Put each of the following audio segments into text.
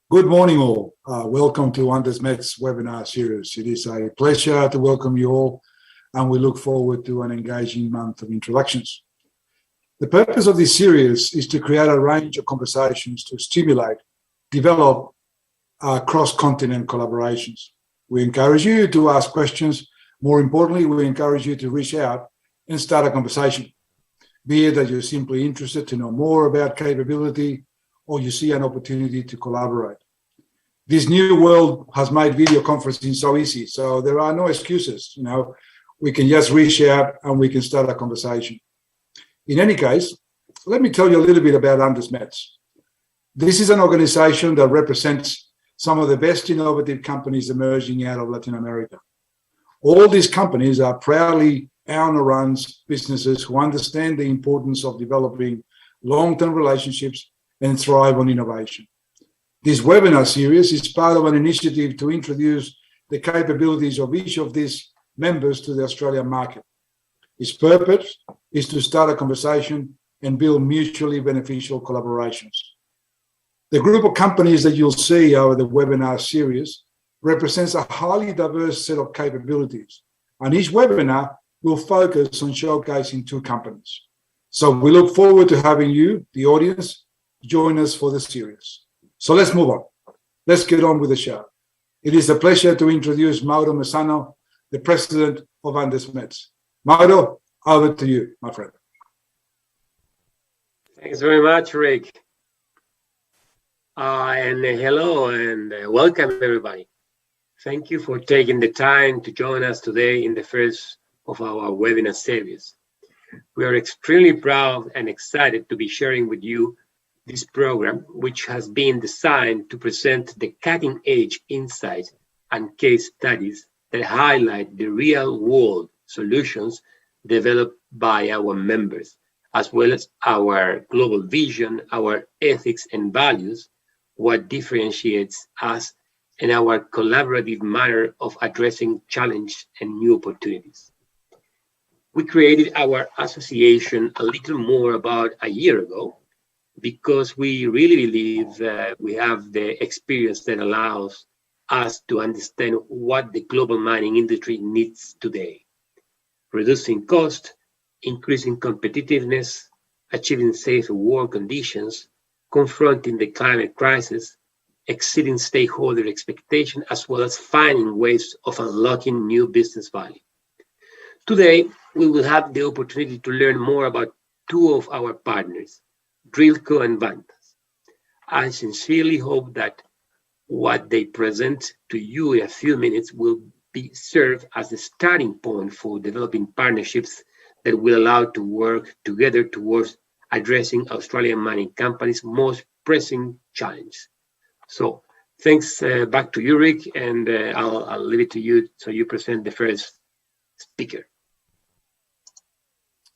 Good morning, all. Welcome to AndesMETS webinar series. It is a pleasure to welcome you all, and we look forward to an engaging month of introductions. The purpose of this series is to create a range of conversations to stimulate, develop cross-continent collaborations. We encourage you to ask questions. More importantly, we encourage you to reach out and start a conversation, be it that you're simply interested to know more about capability or you see an opportunity to collaborate. This new world has made video conferencing so easy, so there are no excuses. We can just reach out and we can start a conversation. In any case, let me tell you a little bit about AndesMETS. This is an organization that represents some of the best innovative companies emerging out of Latin America. All these companies are proudly owner-run businesses who understand the importance of developing long-term relationships and thrive on innovation. This webinar series is part of an initiative to introduce the capabilities of each of these members to the Australian market. Its purpose is to start a conversation and build mutually beneficial collaborations. The group of companies that you'll see over the webinar series represents a highly diverse set of capabilities, and each webinar will focus on showcasing two companies. So we look forward to having you, the audience, join us for the series. So let's move on. Let's get on with the show. It is a pleasure to introduce Mauro Messano, the president of AndesMETS. Mauro, over to you, my friend. Thanks very much, Rick. And hello and welcome, everybody. Thank you for taking the time to join us today in the first of our webinar series. We are extremely proud and excited to be sharing with you this program, which has been designed to present the cutting-edge insights and case studies that highlight the real-world solutions developed by our members, as well as our global vision, our ethics and values, what differentiates us, and our collaborative manner of addressing challenge and new opportunities. We created our association a little more about a year ago, because we really believe that we have the experience that allows us to understand what the global mining industry needs today. Reducing cost, increasing competitiveness, achieving safe work conditions, confronting the climate crisis, exceeding stakeholder expectations, as well as finding ways of unlocking new business value. Today, we will have the opportunity to learn more about two of our partners, Drillco and Vantaz. I sincerely hope that what they present to you in a few minutes will be served as the starting point for developing partnerships that will allow to work together towards addressing Australian mining companies' most pressing challenge. So thanks back to you, Rick, and I'll leave it to you so you present the first speaker.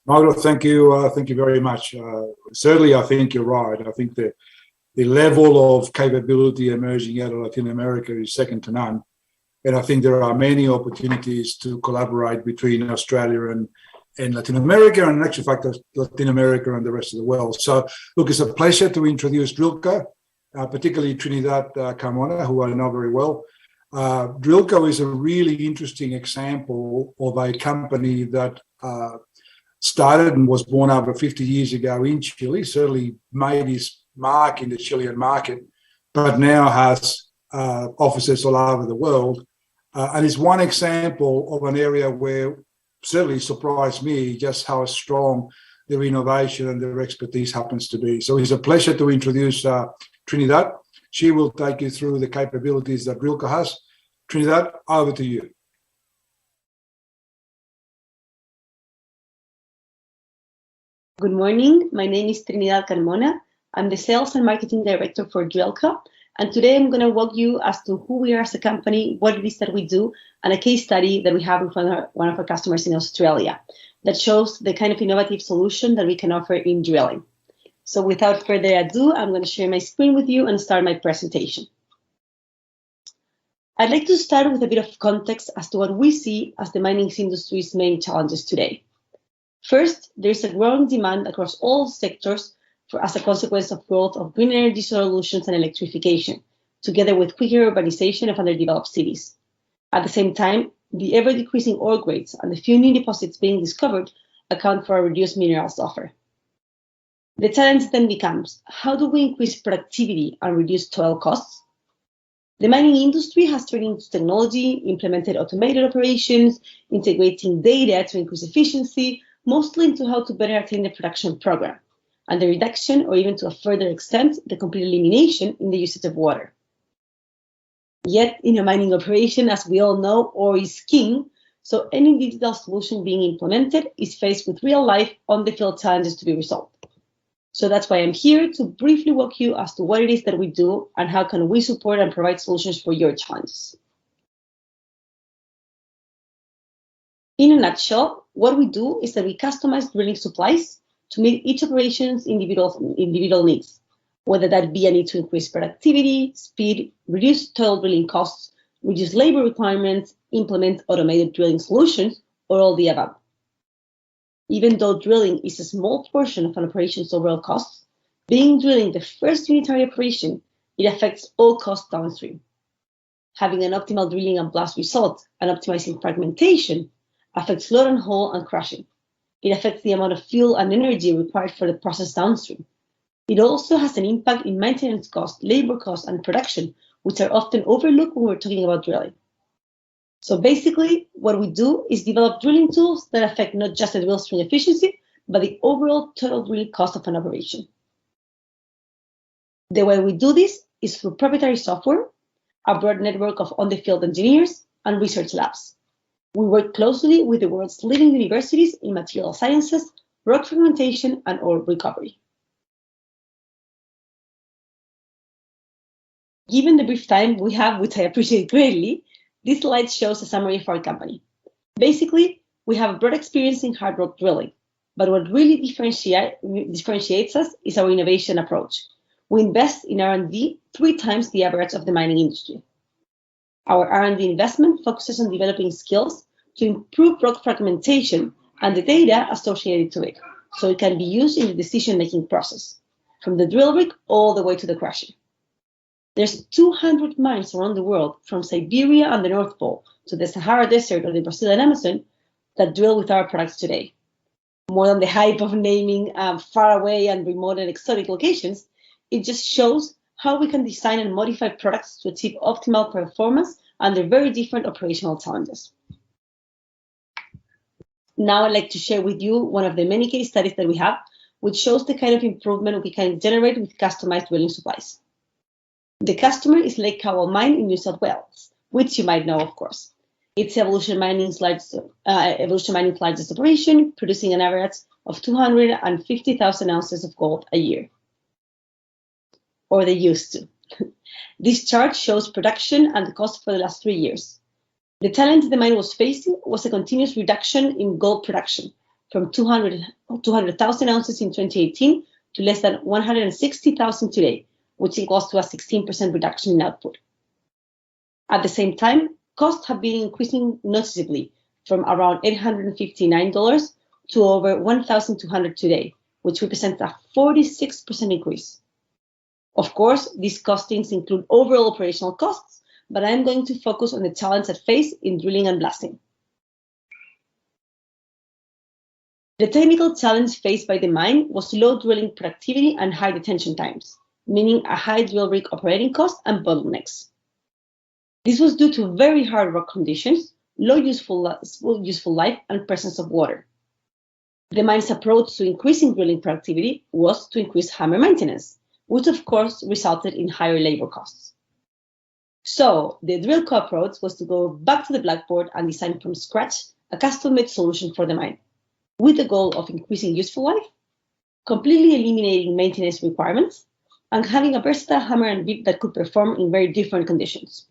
Mauro, thank you very much. Certainly, I think you're right. I think the level of capability emerging out of Latin America is second to none. And I think there are many opportunities to collaborate between Australia and Latin America, and in actual fact, Latin America and the rest of the world. So, look, it's a pleasure to introduce Drillco, particularly Trinidad Carmona, who I know very well. Drillco is a really interesting example of a company that started and was born over 50 years ago in Chile, certainly made his mark in the Chilean market, but now has offices all over the world. And is one example of an area where certainly surprised me just how strong their innovation and their expertise happens to be. So it's a pleasure to introduce Trinidad. She will take you through the capabilities that Drillco has. Trinidad, over to you. Good morning. My name is Trinidad Carmona. I'm the Sales and Marketing Director for Drillco. And today I'm going to walk you as to who we are as a company, what it is that we do, and a case study that we have in front of one of our customers in Australia that shows the kind of innovative solution that we can offer in drilling. So without further ado, I'm going to share my screen with you and start my presentation. I'd like to start with a bit of context as to what we see as the mining industry's main challenges today. First, there's a growing demand across all sectors as a consequence of growth of green energy solutions and electrification, together with quicker urbanization of underdeveloped cities. At the same time, the ever-decreasing ore grades and the few new deposits being discovered account for a reduced minerals offer. The challenge then becomes, how do we increase productivity and reduce total costs? The mining industry has turned into technology, implemented automated operations, integrating data to increase efficiency, mostly into how to better attain the production program, and the reduction, or even to a further extent, the complete elimination in the usage of water. Yet, in a mining operation, as we all know, ore is king, so any digital solution being implemented is faced with real-life, on-the-field challenges to be resolved. So that's why I'm here to briefly walk you as to what it is that we do and how can we support and provide solutions for your challenges. In a nutshell, what we do is that we customize drilling supplies to meet each operation's individual needs, whether that be a need to increase productivity, speed, reduce total drilling costs, reduce labor requirements, implement automated drilling solutions, or all the above. Even though drilling is a small portion of an operation's overall costs, being drilling the first unitary operation, it affects all costs downstream. Having an optimal drilling and blast result and optimizing fragmentation affects load and haul and crushing. It affects the amount of fuel and energy required for the process downstream. It also has an impact in maintenance costs, labor costs, and production, which are often overlooked when we're talking about drilling. So basically, what we do is develop drilling tools that affect not just the drill string efficiency, but the overall total drilling cost of an operation. The way we do this is through proprietary software, a broad network of on-the-field engineers, and research labs. We work closely with the world's leading universities in material sciences, rock fragmentation, and ore recovery. Given the brief time we have, which I appreciate greatly, this slide shows a summary of our company. Basically, we have a broad experience in hard rock drilling, but what really differentiates us is our innovation approach. We invest in R&D 3 times the average of the mining industry. Our R&D investment focuses on developing skills to improve rock fragmentation and the data associated to it, so it can be used in the decision-making process, from the drill rig all the way to the crusher. There's 200 mines around the world, from Siberia and the North Pole to the Sahara Desert or the Brazilian Amazon, that drill with our products today. More than the hype of naming far away and remote and exotic locations, it just shows how we can design and modify products to achieve optimal performance under very different operational challenges. Now I'd like to share with you one of the many case studies that we have, which shows the kind of improvement we can generate with customized drilling supplies. The customer is Lake Cowell Mine in New South Wales, which you might know, of course. It's Evolution Mining's largest operation, producing an average of 250,000 ounces of gold a year. Or they used to. This chart shows production and the cost for the last 3 years. The challenge the mine was facing was a continuous reduction in gold production from 200,000 ounces in 2018 to less than 160,000 today, which equals to a 16% reduction in output. At the same time, costs have been increasing noticeably from around $859 to over $1,200 today, which represents a 46% increase. Of course, these costings include overall operational costs, but I'm going to focus on the challenge at face in drilling and blasting. The technical challenge faced by the mine was low drilling productivity and high detention times, meaning a high drill rig operating cost and bottlenecks. This was due to very hard rock conditions, low useful life, and presence of water. The mine's approach to increasing drilling productivity was to increase hammer maintenance, which of course resulted in higher labor costs. So the Drillco approach was to go back to the blackboard and design from scratch a custom-made solution for the mine, with the goal of increasing useful life, completely eliminating maintenance requirements, and having a versatile hammer and bit that could perform in very different conditions.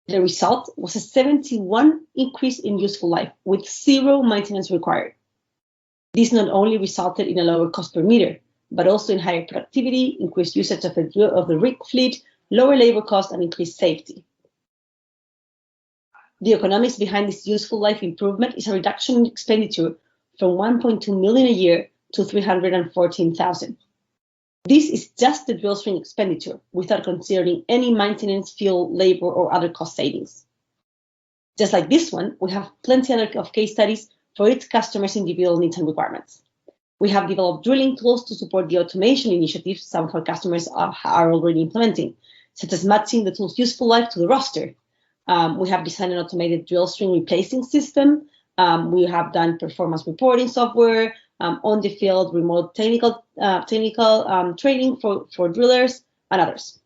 The result was a 71% increase in useful life with 0 maintenance required. This not only resulted in a lower cost per meter, but also in higher productivity, increased usage of the rig fleet, lower labor costs, and increased safety. The economics behind this useful life improvement is a reduction in expenditure from $1.2 million a year to $314,000. This is just the drill string expenditure without considering any maintenance, fuel, labor, or other cost savings. Just like this one, we have plenty of case studies for each customer's individual needs and requirements. We have developed drilling tools to support the automation initiatives some of our customers are already implementing, such as matching the tool's useful life to the roster. We have designed an automated drill string replacing system. We have done performance reporting software, on the field remote technical training for drillers and others.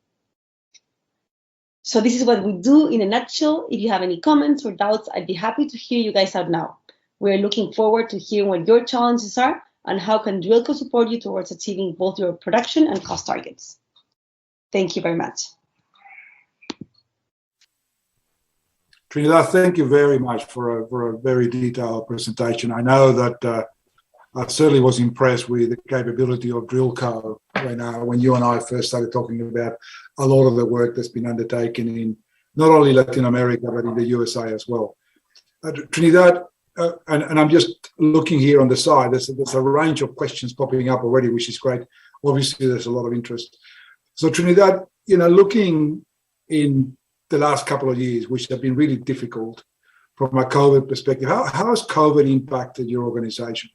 So this is what we do in a nutshell. If you have any comments or doubts, I'd be happy to hear you guys out now. We're looking forward to hearing what your challenges are and how can Drillco support you towards achieving both your production and cost targets. Thank you very much. Trinidad, thank you very much for a very detailed presentation. I know that I certainly was impressed with the capability of Drillco when you and I first started talking about a lot of the work that's been undertaken in not only Latin America, but in the USA as well. Trinidad, and I'm just looking here on the side, there's a range of questions popping up already, which is great. Obviously, there's a lot of interest. So Trinidad, looking in the last couple of years, which have been really difficult from a COVID perspective, how has COVID impacted your organization?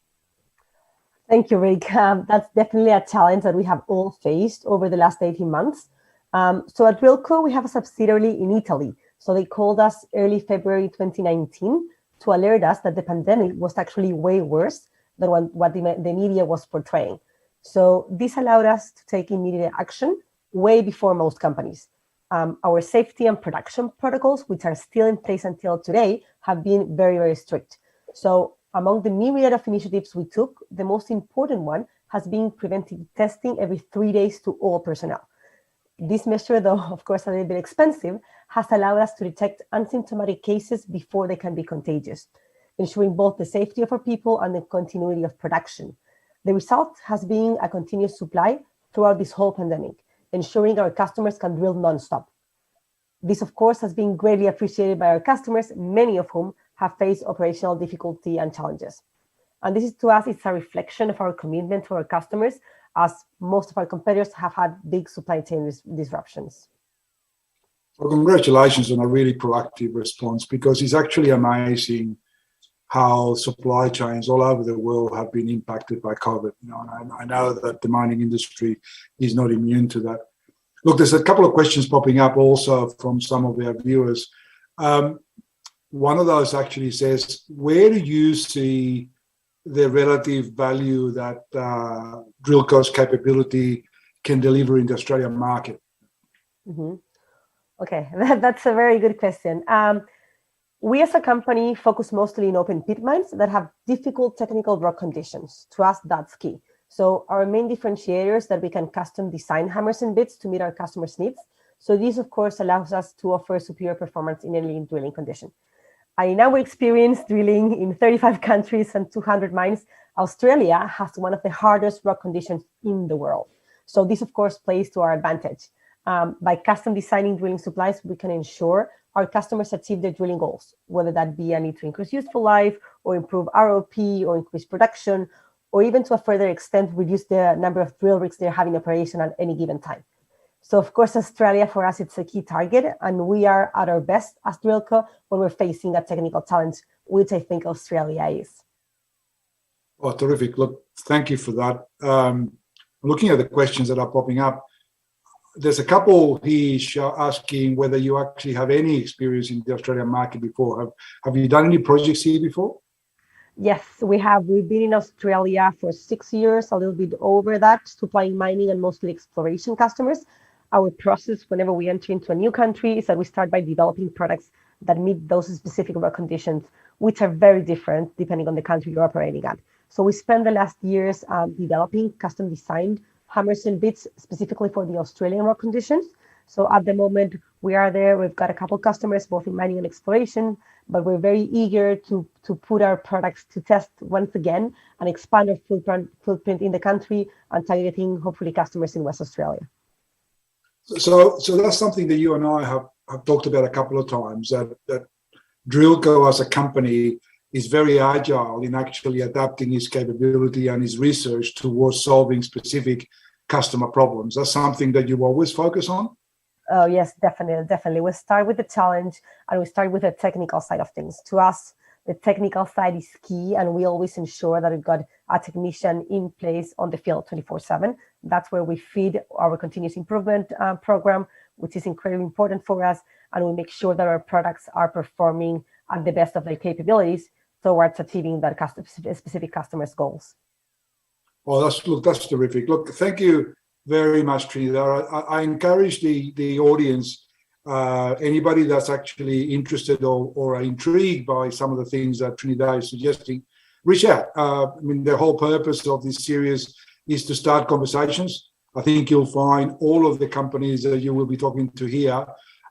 Thank you, Rick. That's definitely a challenge that we have all faced over the last 18 months. So at Drillco, we have a subsidiary in Italy. So they called us early February 2019 to alert us that the pandemic was actually way worse than what the media was portraying. So this allowed us to take immediate action way before most companies. Our safety and production protocols, which are still in place until today, have been very, very strict. So among the myriad of initiatives we took, the most important one has been preventive testing every 3 days to all personnel. This measure, though, of course, a little bit expensive, has allowed us to detect asymptomatic cases before they can be contagious, ensuring both the safety of our people and the continuity of production. The result has been a continuous supply throughout this whole pandemic, ensuring our customers can drill nonstop. This, of course, has been greatly appreciated by our customers, many of whom have faced operational difficulty and challenges. And this is, to us, it's a reflection of our commitment to our customers, as most of our competitors have had big supply chain disruptions. Well, congratulations on a really proactive response, because it's actually amazing how supply chains all over the world have been impacted by COVID. And I know that the mining industry is not immune to that. Look, there's a couple of questions popping up also from some of our viewers. One of those actually says, where do you see the relative value that Drillco's capability can deliver in the Australian market? Mm-hmm. Okay, that's a very good question. We as a company focus mostly in open pit mines that have difficult technical rock conditions. To us, that's key. So our main differentiator is that we can custom design hammers and bits to meet our customers' needs. So this, of course, allows us to offer superior performance in any drilling condition. In our experience drilling in 35 countries and 200 mines, Australia has one of the hardest rock conditions in the world. So this, of course, plays to our advantage. By custom designing drilling supplies, we can ensure our customers achieve their drilling goals, whether that be a need to increase useful life or improve ROP or increase production, or even to a further extent, reduce the number of drill rigs they're having in operation at any given time. So of course, Australia for us, it's a key target, and we are at our best as Drillco when we're facing a technical challenge, which I think Australia is. Oh, terrific. Look, thank you for that. Looking at the questions that are popping up, there's a couple here asking whether you actually have any experience in the Australian market before. Have you done any projects here before? Yes, we have. We've been in Australia for 6 years, a little bit over that, supplying mining and mostly exploration customers. Our process whenever we enter into a new country is that we start by developing products that meet those specific rock conditions, which are very different depending on the country you're operating at. So we spent the last years developing custom designed hammers and bits specifically for the Australian rock conditions. So at the moment we are there, we've got a couple customers both in mining and exploration, but we're very eager to put our products to test once again and expand our footprint in the country and targeting hopefully customers in West Australia. So that's something that you and I have talked about a couple of times, that Drillco as a company is very agile in actually adapting its capability and its research towards solving specific customer problems. That's something that you always focus on? Oh, yes, definitely. We start with the challenge and we start with the technical side of things. To us, the technical side is key, and we always ensure that we've got a technician in place on the field 24/7. That's where we feed our continuous improvement program, which is incredibly important for us, and we make sure that our products are performing at the best of their capabilities towards achieving that specific customer's goals. Oh, that's terrific. Look, thank you very much, Trinidad. I encourage the audience, anybody that's actually interested or intrigued by some of the things that Trinidad is suggesting, reach out. I mean, the whole purpose of this series is to start conversations. I think you'll find all of the companies that you will be talking to here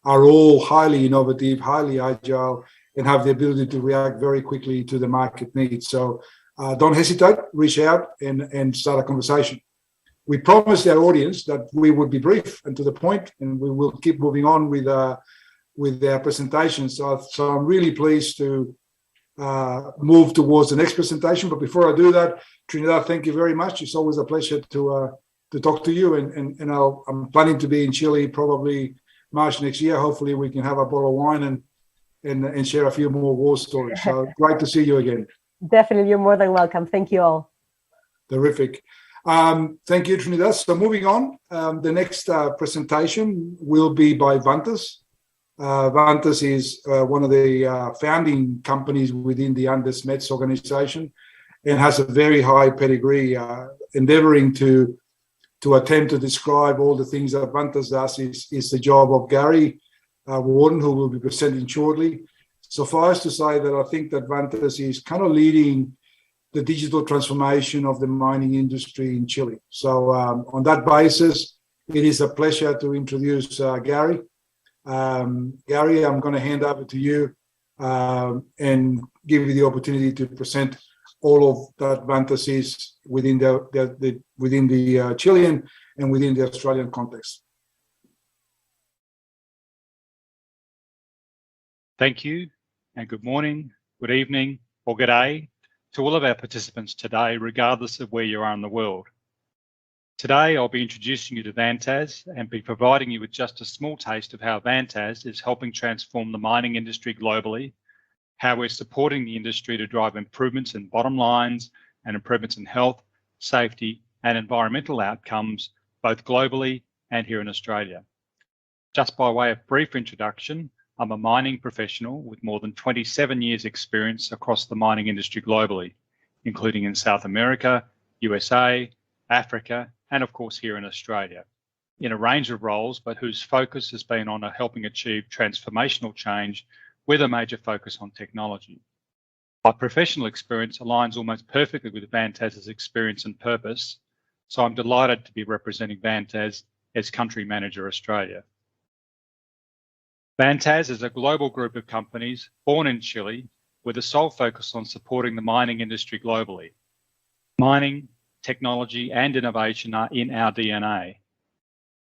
are all highly innovative, highly agile, and have the ability to react very quickly to the market needs. So don't hesitate, reach out and start a conversation. We promised our audience that we would be brief and to the point, and we will keep moving on with their presentations. So I'm really pleased to move towards the next presentation. But before I do that, Trinidad, thank you very much. It's always a pleasure to talk to you. And I'm planning to be in Chile probably March next year. Hopefully we can have a bottle of wine and share a few more war stories. So great to see you again. Definitely, you're more than welcome. Thank you all. Terrific. Thank you, Trinidad. So moving on, the next presentation will be by Vantaz. Vantaz is one of the founding companies within the AndesMETS organization and has a very high pedigree. Endeavoring to attempt to describe all the things that Vantaz does is the job of Gary Warden, who will be presenting shortly. Suffice to say that I think that Vantaz is kind of leading the digital transformation of the mining industry in Chile. So on that basis, it is a pleasure to introduce Gary. Gary, I'm going to hand over to you and give you the opportunity to present all of that Vantaz is within the Chilean and within the Australian context. Thank you, and good morning, good evening, or good day to all of our participants today, regardless of where you are in the world. Today, I'll be introducing you to Vantaz and be providing you with just a small taste of how Vantaz is helping transform the mining industry globally, how we're supporting the industry to drive improvements in bottom lines and improvements in health, safety, and environmental outcomes, both globally and here in Australia. Just by way of brief introduction, I'm a mining professional with more than 27 years experience across the mining industry globally, including in South America, USA, Africa, and of course here in Australia, in a range of roles, but whose focus has been on helping achieve transformational change with a major focus on technology. My professional experience aligns almost perfectly with Vantaz's experience and purpose, so I'm delighted to be representing Vantaz as Country Manager Australia. Vantaz is a global group of companies born in Chile with a sole focus on supporting the mining industry globally. Mining, technology, and innovation are in our DNA.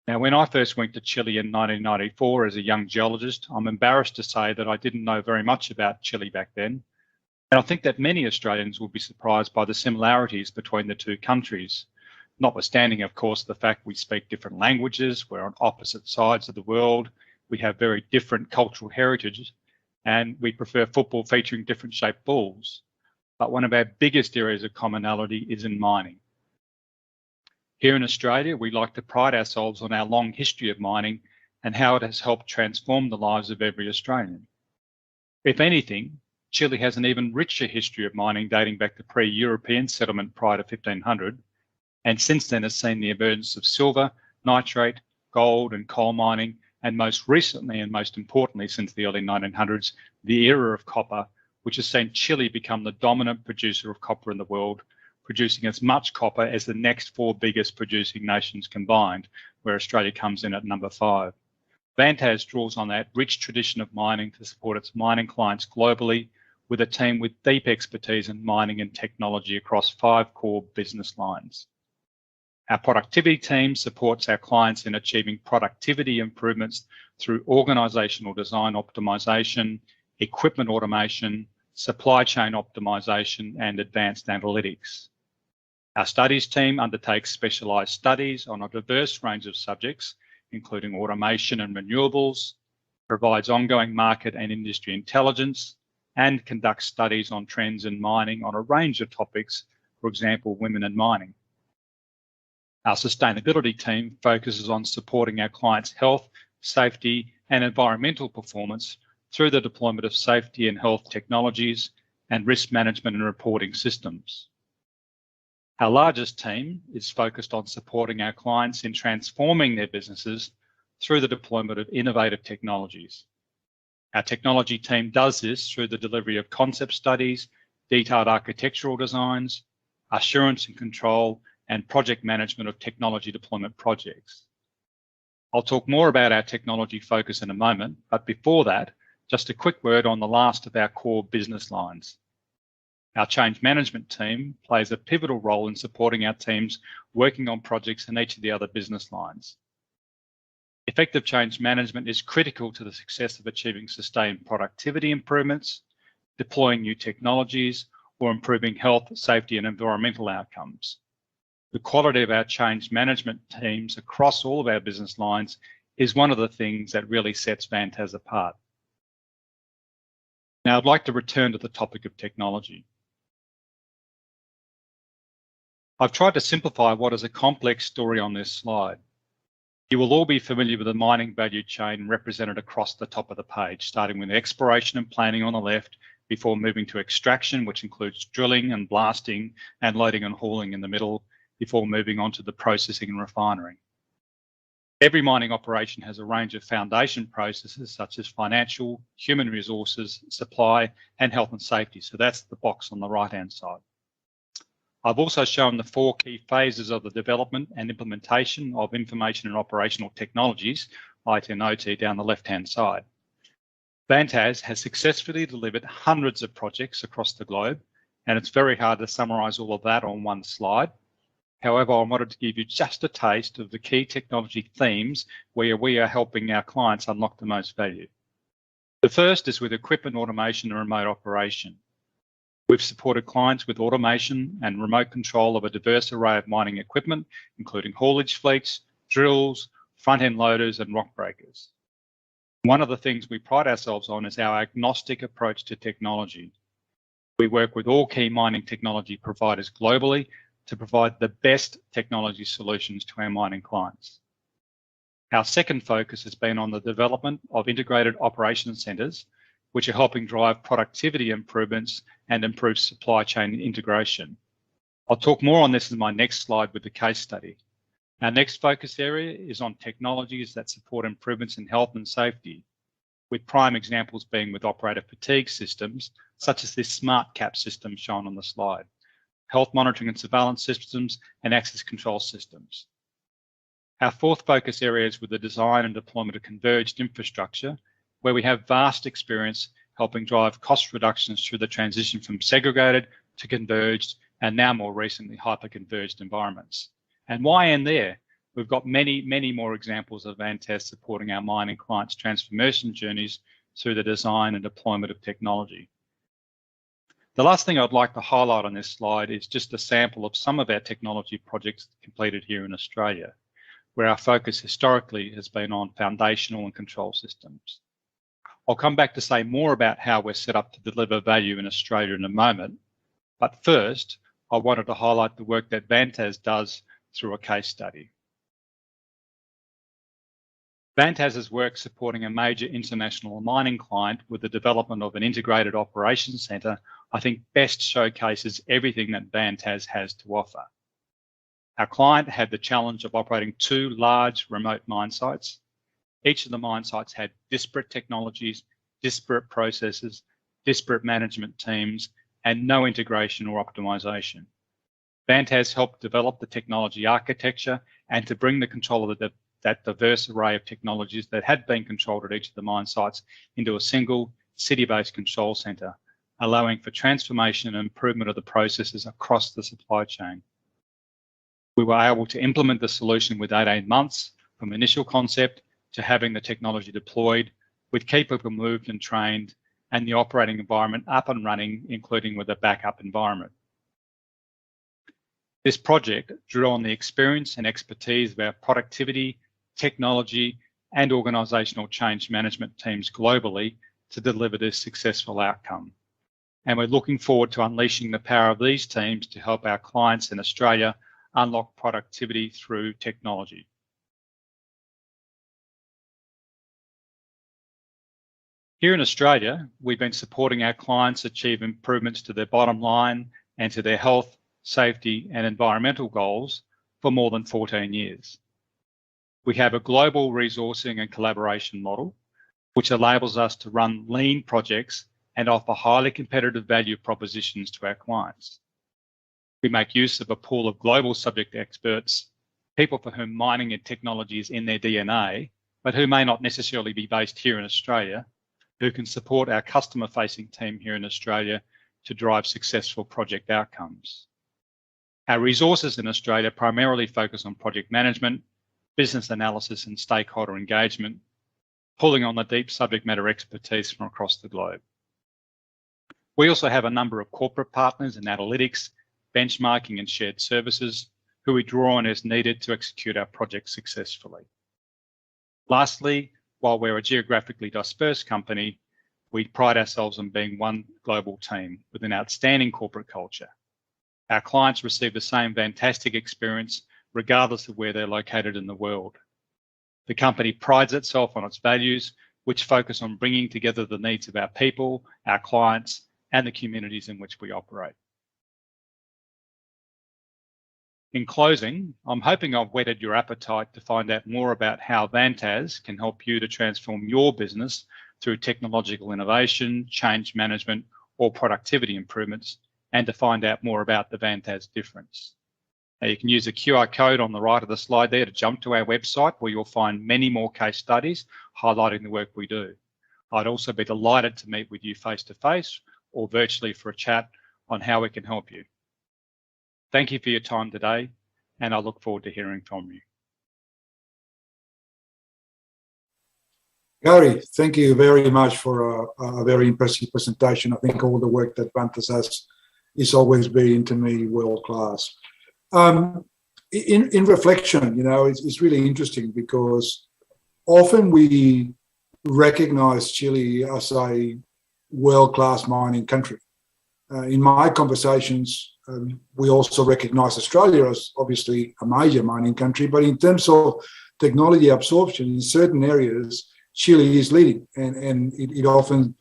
Now, when I first went to Chile in 1994 as a young geologist, I'm embarrassed to say that I didn't know very much about Chile back then. And I think that many Australians will be surprised by the similarities between the two countries, notwithstanding, of course, the fact we speak different languages, we're on opposite sides of the world, we have very different cultural heritages, and we prefer football featuring different shaped balls. But one of our biggest areas of commonality is in mining. Here in Australia, we like to pride ourselves on our long history of mining and how it has helped transform the lives of every Australian. If anything, Chile has an even richer history of mining dating back to pre-European settlement prior to 1500, and since then has seen the emergence of silver, nitrate, gold and coal mining, and most recently and most importantly since the early 1900s, the era of copper, which has seen Chile become the dominant producer of copper in the world, producing as much copper as the next four biggest producing nations combined, where Australia comes in at number 5. Vantaz draws on that rich tradition of mining to support its mining clients globally, with a team with deep expertise in mining and technology across 5 core business lines. Our productivity team supports our clients in achieving productivity improvements through organisational design optimisation, equipment automation, supply chain optimisation, and advanced analytics. Our studies team undertakes specialised studies on a diverse range of subjects, including automation and renewables, provides ongoing market and industry intelligence, and conducts studies on trends in mining on a range of topics, for example, women in mining. Our sustainability team focuses on supporting our clients' health, safety, and environmental performance through the deployment of safety and health technologies and risk management and reporting systems. Our largest team is focused on supporting our clients in transforming their businesses through the deployment of innovative technologies. Our technology team does this through the delivery of concept studies, detailed architectural designs, assurance and control, and project management of technology deployment projects. I'll talk more about our technology focus in a moment, but before that, just a quick word on the last of our core business lines. Our change management team plays a pivotal role in supporting our teams working on projects in each of the other business lines. Effective change management is critical to the success of achieving sustained productivity improvements, deploying new technologies, or improving health, safety, and environmental outcomes. The quality of our change management teams across all of our business lines is one of the things that really sets Vantaz apart. Now, I'd like to return to the topic of technology. I've tried to simplify what is a complex story on this slide. You will all be familiar with the mining value chain represented across the top of the page, starting with exploration and planning on the left, before moving to extraction, which includes drilling and blasting and loading and hauling in the middle, before moving on to the processing and refining. Every mining operation has a range of foundation processes such as financial, human resources, supply, and health and safety. So that's the box on the right-hand side. I've also shown the 4 key phases of the development and implementation of information and operational technologies, IT and OT, down the left-hand side. Vantaz has successfully delivered hundreds of projects across the globe, and it's very hard to summarise all of that on one slide. However, I wanted to give you just a taste of the key technology themes where we are helping our clients unlock the most value. The first is with equipment automation and remote operation. We've supported clients with automation and remote control of a diverse array of mining equipment, including haulage fleets, drills, front-end loaders, and rock breakers. One of the things we pride ourselves on is our agnostic approach to technology. We work with all key mining technology providers globally to provide the best technology solutions to our mining clients. Our second focus has been on the development of integrated operations centres, which are helping drive productivity improvements and improve supply chain integration. I'll talk more on this in my next slide with the case study. Our next focus area is on technologies that support improvements in health and safety, with prime examples being with operator fatigue systems, such as this smart cap system shown on the slide, health monitoring and surveillance systems, and access control systems. Our fourth focus area is with the design and deployment of converged infrastructure, where we have vast experience helping drive cost reductions through the transition from segregated to converged, and now more recently, hyper-converged environments. And why end there? We've got many, many more examples of Vantaz supporting our mining clients' transformation journeys through the design and deployment of technology. The last thing I'd like to highlight on this slide is just a sample of some of our technology projects completed here in Australia, where our focus historically has been on foundational and control systems. I'll come back to say more about how we're set up to deliver value in Australia in a moment, but first, I wanted to highlight the work that Vantaz does through a case study. Vantaz's work supporting a major international mining client with the development of an integrated operations centre, I think best showcases everything that Vantaz has to offer. Our client had the challenge of operating 2 large remote mine sites. Each of the mine sites had disparate technologies, disparate processes, disparate management teams, and no integration or optimisation. Vantaz helped develop the technology architecture and to bring the control of that diverse array of technologies that had been controlled at each of the mine sites into a single city-based control centre, allowing for transformation and improvement of the processes across the supply chain. We were able to implement the solution with 18 months from initial concept to having the technology deployed, with key people moved and trained, and the operating environment up and running, including with a backup environment. This project drew on the experience and expertise of our productivity, technology, and organisational change management teams globally to deliver this successful outcome. And we're looking forward to unleashing the power of these teams to help our clients in Australia unlock productivity through technology. Here in Australia, we've been supporting our clients achieve improvements to their bottom line and to their health, safety, and environmental goals for more than 14 years. We have a global resourcing and collaboration model, which enables us to run lean projects and offer highly competitive value propositions to our clients. We make use of a pool of global subject experts, people for whom mining and technology is in their DNA, but who may not necessarily be based here in Australia, who can support our customer-facing team here in Australia to drive successful project outcomes. Our resources in Australia primarily focus on project management, business analysis, and stakeholder engagement, pulling on the deep subject matter expertise from across the globe. We also have a number of corporate partners in analytics, benchmarking, and shared services who we draw on as needed to execute our projects successfully. Lastly, while we're a geographically dispersed company, we pride ourselves on being one global team with an outstanding corporate culture. Our clients receive the same fantastic experience regardless of where they're located in the world. The company prides itself on its values, which focus on bringing together the needs of our people, our clients, and the communities in which we operate. In closing, I'm hoping I've whetted your appetite to find out more about how Vantaz can help you to transform your business through technological innovation, change management, or productivity improvements, and to find out more about the Vantaz difference. Now, you can use the QR code on the right of the slide there to jump to our website, where you'll find many more case studies highlighting the work we do. I'd also be delighted to meet with you face-to-face or virtually for a chat on how we can help you. Thank you for your time today, and I look forward to hearing from you. Gary, thank you very much for a very impressive presentation. I think all the work that Vantaz has is always been, to me, world class. In reflection, it's really interesting because often we recognize Chile as a world-class mining country. In my conversations, we also recognize Australia as obviously a major mining country, but in terms of technology absorption in certain areas, Chile is leading, and it often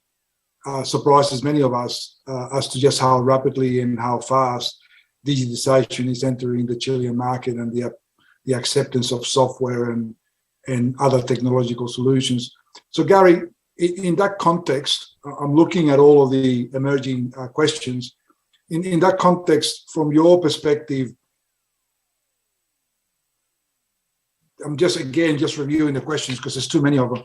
surprises many of us as to just how rapidly and how fast digitization is entering the Chilean market and the acceptance of software and other technological solutions. So Gary, in that context, I'm looking at all of the emerging questions. In that context, from your perspective, I'm just reviewing the questions because there's too many of them.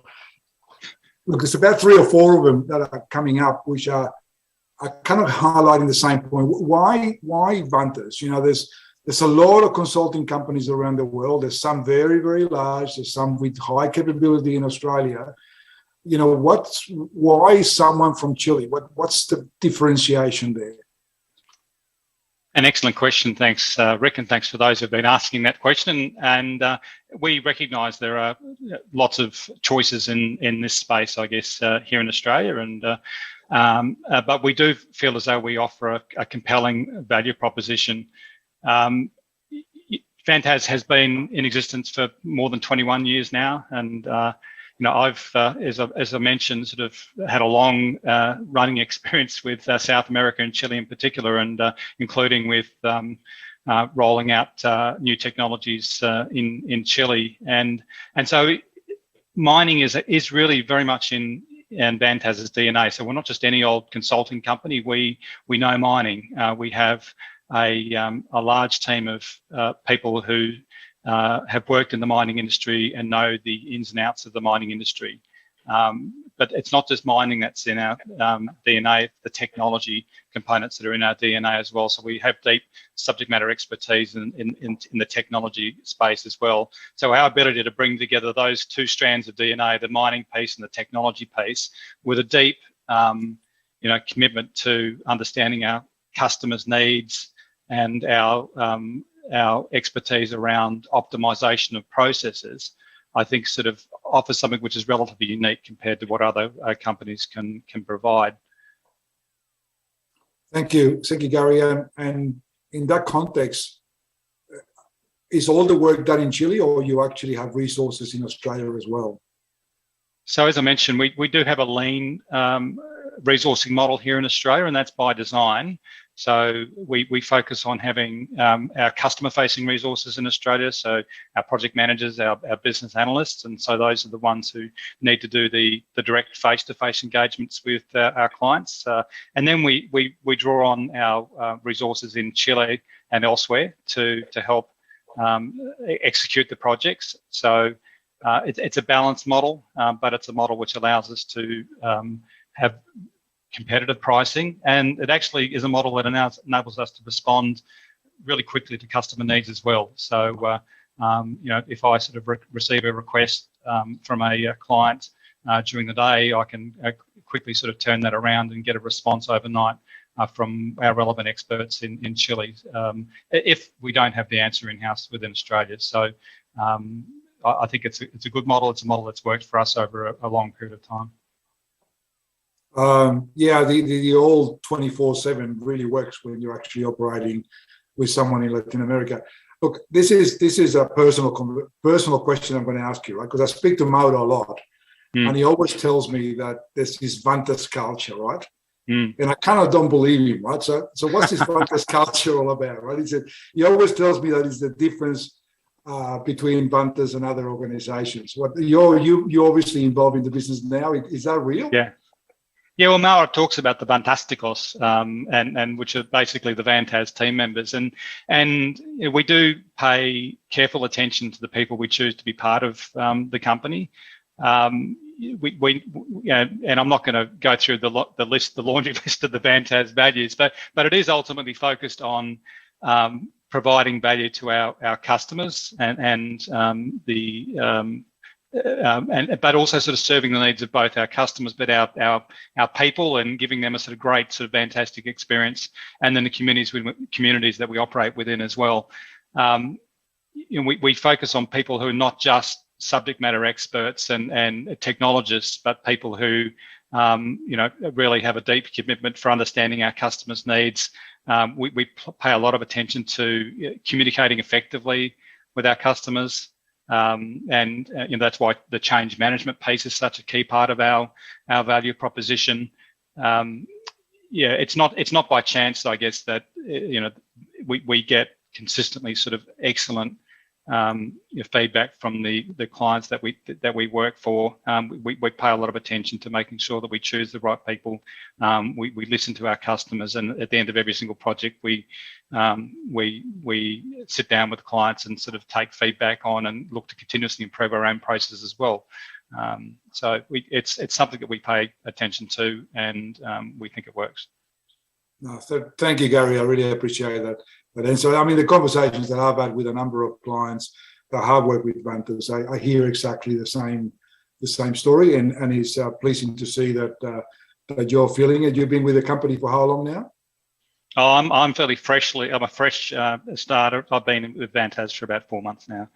Look, there's about 3 or 4 of them that are coming up, which are kind of highlighting the same point. Why Vantaz? There's a lot of consulting companies around the world. There's some very, very large. There's some with high capability in Australia. Why someone from Chile? What's the differentiation there? An excellent question. Thanks, Rick, and thanks for those who've been asking that question. And we recognise there are lots of choices in this space, I guess, here in Australia. But we do feel as though we offer a compelling value proposition. Vantaz has been in existence for more than 21 years now, and I've, as I mentioned, sort of had a long running experience with South America and Chile in particular, and including with rolling out new technologies in Chile, and so mining is really very much in Vantaz's DNA. So we're not just any old consulting company. We know mining. We have a large team of people who have worked in the mining industry and know the ins and outs of the mining industry. But it's not just mining that's in our DNA, the technology components that are in our DNA as well. So we have deep subject matter expertise in the technology space as well. So our ability to bring together those 2 strands of DNA, the mining piece and the technology piece, with a deep commitment to understanding our customers' needs and our our expertise around optimization of processes, I think sort of offers something which is relatively unique compared to what other companies can provide. Thank you, Gary. And in that context, is all the work done in Chile, or you actually have resources in Australia as well? So as I mentioned, we do have a lean resourcing model here in Australia, and that's by design. So we focus on having our customer-facing resources in Australia, so our project managers, our business analysts, and so those are the ones who need to do the direct face-to-face engagements with our clients. And then we draw on our resources in Chile and elsewhere to help execute the projects. So it's a balanced model, but it's a model which allows us to have competitive pricing, and it actually is a model that enables us to respond really quickly to customer needs as well. So, if I sort of receive a request from a client during the day, I can quickly sort of turn that around and get a response overnight from our relevant experts in Chile, if we don't have the answer in-house within Australia. So I think it's a good model. It's a model that's worked for us over a long period of time. The old 24/7 really works when you're actually operating with someone in Latin America. Look, this is a personal question I'm going to ask you, right? Because I speak to Mauro a lot, and he always tells me that this is Vantaz culture, right? And I kind of don't believe him, right? So what's this Vantaz culture all about, right? He always tells me that it's the difference between Vantaz and other organizations. What you're obviously involved in the business now. Is that real? Yeah, well, Mauro talks about the Fantásticos, and which are basically the Vantaz team members, and we do pay careful attention to the people we choose to be part of the company. And I'm not going to go through the laundry list of the Vantaz values, but it is ultimately focused on providing value to our customers but also sort of serving the needs of both our customers, but our people, and giving them a sort of great, sort of fantastic experience, and then the communities that we operate within as well. We focus on people who are not just subject matter experts and technologists, but people who really have a deep commitment for understanding our customers' needs. We pay a lot of attention to communicating effectively with our customers. That's why the change management piece is such a key part of our value proposition. It's not by chance, I guess, that we get consistently sort of excellent feedback from the clients that we work for. We pay a lot of attention to making sure that we choose the right people. We listen to our customers, and at the end of every single project, we sit down with clients and sort of take feedback on and look to continuously improve our own processes as well. So it's something that we pay attention to, and we think it works. No, thank you, Gary. I really appreciate that. And so, I mean, the conversations that I've had with a number of clients that have worked with Vantaz, I hear exactly the same story, and it's pleasing to see that you're feeling it. You've been with the company for how long now? Oh, I'm fairly freshly. I'm a fresh starter. I've been with Vantaz for about 4 months now.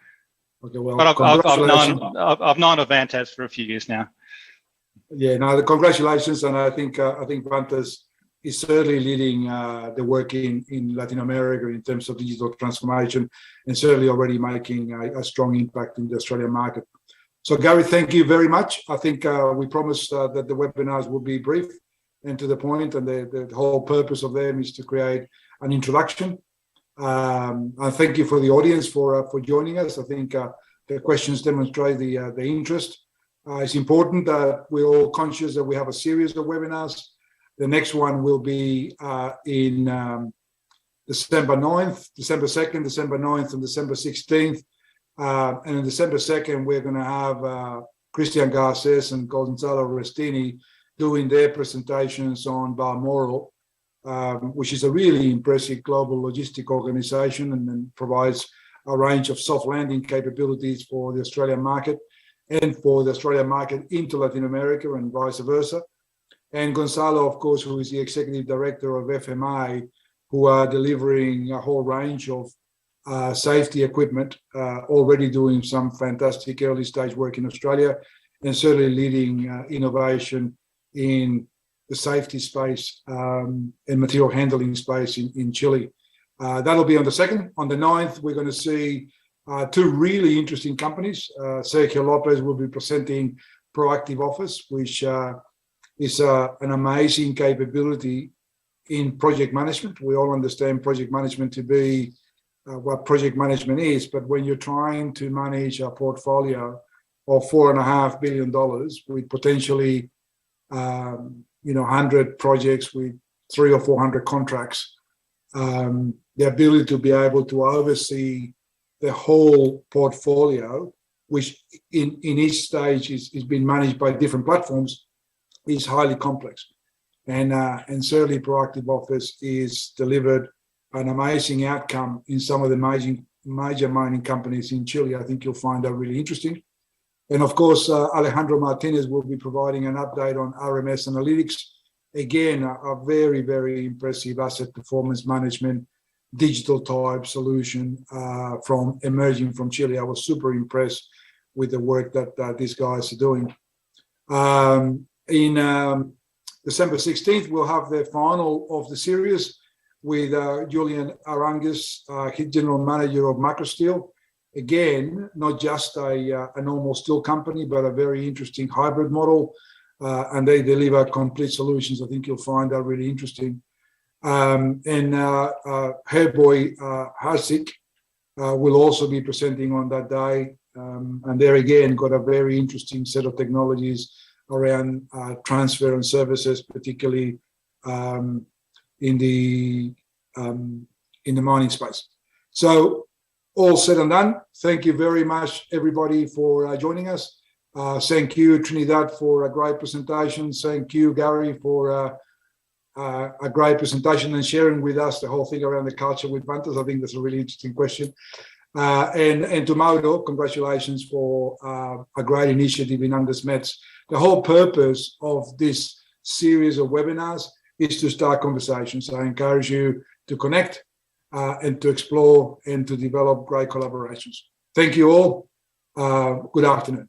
Okay, well, but I've known of Vantaz for a few years now. Yeah, no, congratulations, and I think Vantaz is certainly leading the work in Latin America in terms of digital transformation, and certainly already making a strong impact in the Australian market. So, Gary, thank you very much. I think we promised that the webinars will be brief and to the point, and the whole purpose of them is to create an introduction. And thank you for the audience for joining us. I think the questions demonstrate the interest. It's important that we're all conscious that we have a series of webinars. The next one will be in December 9th, December 2nd, December 9th, and December 16th. And on December 2nd, we're going to have Christian Garces and Gonzalo Restini doing their presentations on Balmoral, which is a really impressive global logistic organization, and then provides a range of soft landing capabilities for the Australian market and for the Australian market into Latin America and vice versa. And Gonzalo, of course, who is the executive director of FMI, who are delivering a whole range of safety equipment, already doing some fantastic early stage work in Australia, and certainly leading innovation in the safety space and material handling space in Chile. That'll be on the 2nd. On the 9th, we're going to see two really interesting companies. Sergio Lopez will be presenting Proactive Office, which is an amazing capability in project management. We all understand project management to be what project management is, but when you're trying to manage a portfolio of $4.5 billion with potentially 100 projects with 300 or 400 contracts, the ability to be able to oversee the whole portfolio, which in each stage is being managed by different platforms, is highly complex. And certainly Proactive Office is delivered an amazing outcome in some of the major mining companies in Chile. I think you'll find that really interesting. And of course, Alejandro Martinez will be providing an update on RMS Analytics. Again, a very, very impressive asset performance management, digital type solution from emerging from Chile. I was super impressed with the work that these guys are doing. In December 16th, we'll have the final of the series with Julian Arangues, General Manager of Macrosteel. Again, not just a normal steel company, but a very interesting hybrid model. And they deliver complete solutions. I think you'll find that really interesting. And Herboy Hasik will also be presenting on that day. And there again, got a very interesting set of technologies around transfer and services, particularly in the mining space. So all said and done, thank you very much, everybody, for joining us. Thank you, Trinidad, for a great presentation. Thank you, Gary, for a great presentation and sharing with us the whole thing around the culture with Vantaz. I think that's a really interesting question. And to Mauro, congratulations for a great initiative in AndesMETS. The whole purpose of this series of webinars is to start conversations. I encourage you to connect and to explore and to develop great collaborations. Thank you all. Good afternoon.